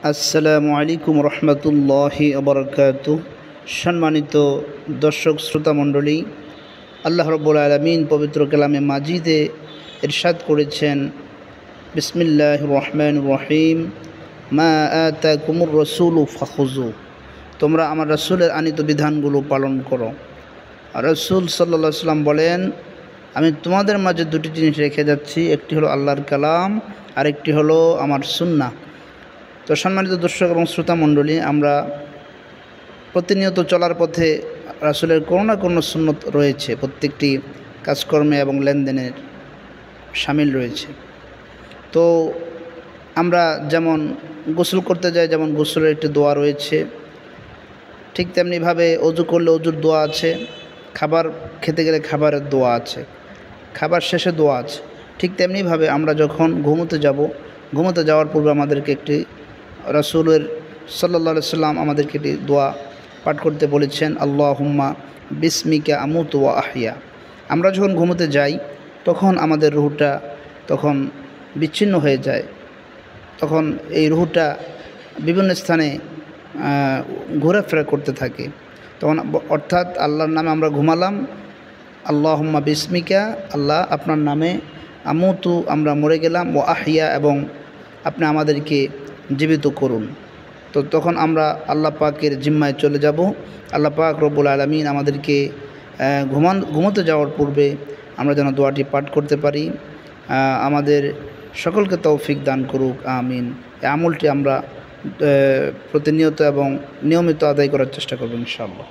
আসসালামু আলাইকুম রহমতুল্লাহি আবরকাতুহ। সম্মানিত দর্শক শ্রোতা মণ্ডলী, আল্লাহ রাব্বুল আলামিন পবিত্র কালামে মাজিদে ইরশাদ করেছেন, বিসমিল্লাহির রহমানির রহিম, মা আতাকুমুর রাসূলু ফাখুযু, তোমরা আমার রাসূলের আনিত বিধানগুলো পালন করো। রাসূল সাল্লাল্লাহু আলাইহি ওয়াসাল্লাম বলেন, আমি তোমাদের মাঝে দুটি জিনিস রেখে যাচ্ছি, একটি হলো আল্লাহর কালাম, আরেকটি হলো আমার সুন্নাহ। তো সম্মানিত দর্শক এবং শ্রোতা মণ্ডলী, আমরা প্রতিনিয়ত চলার পথে রাসূলের কোনো না কোনো সুন্নত রয়েছে, প্রত্যেকটি কাজকর্মে এবং লেনদেনের শামিল রয়েছে। তো আমরা যেমন গোসল করতে যাই, যেমন গোসলের একটি দোয়া রয়েছে, ঠিক তেমনিভাবে অজু করলে অজুর দোয়া আছে, খাবার খেতে গেলে খাবারের দোয়া আছে, খাবার শেষে দোয়া আছে। ঠিক তেমনিভাবে আমরা যখন ঘুমোতে যাওয়ার পূর্বে আমাদেরকে একটি রাসূলের সাল্লাল্লাহু আলাইহি সাল্লাম আমাদেরকে একটি দোয়া পাঠ করতে বলেছেন, আল্লাহুম্মা বিসমিকা আমুতু ওয়া আহইয়া। আমরা যখন ঘুমোতে যাই তখন আমাদের রুহটা তখন বিচ্ছিন্ন হয়ে যায়, তখন এই রুহটা বিভিন্ন স্থানে ঘোরাফেরা করতে থাকে। তখন অর্থাৎ আল্লাহর নামে আমরা ঘুমালাম, আল্লাহুম্মা বিসমিকা, আল্লাহ আপনার নামে, আমুতু আমরা মরে গেলাম, ও আহইয়া এবং আপনি আমাদেরকে জীবিত করুন। তো তখন আমরা আল্লাহ পাকের জিম্মায় চলে যাব। আল্লাহ পাক রব্বুল আলামিন আমাদেরকে ঘুমোতে যাওয়ার পূর্বে আমরা যেন দোয়াটি পাঠ করতে পারি। আমাদের সকলকে তৌফিক দান করুক, আমিন। এই আমলটি আমরা প্রতিনিয়ত এবং নিয়মিত আদায় করার চেষ্টা করব ইনশাআল্লাহ।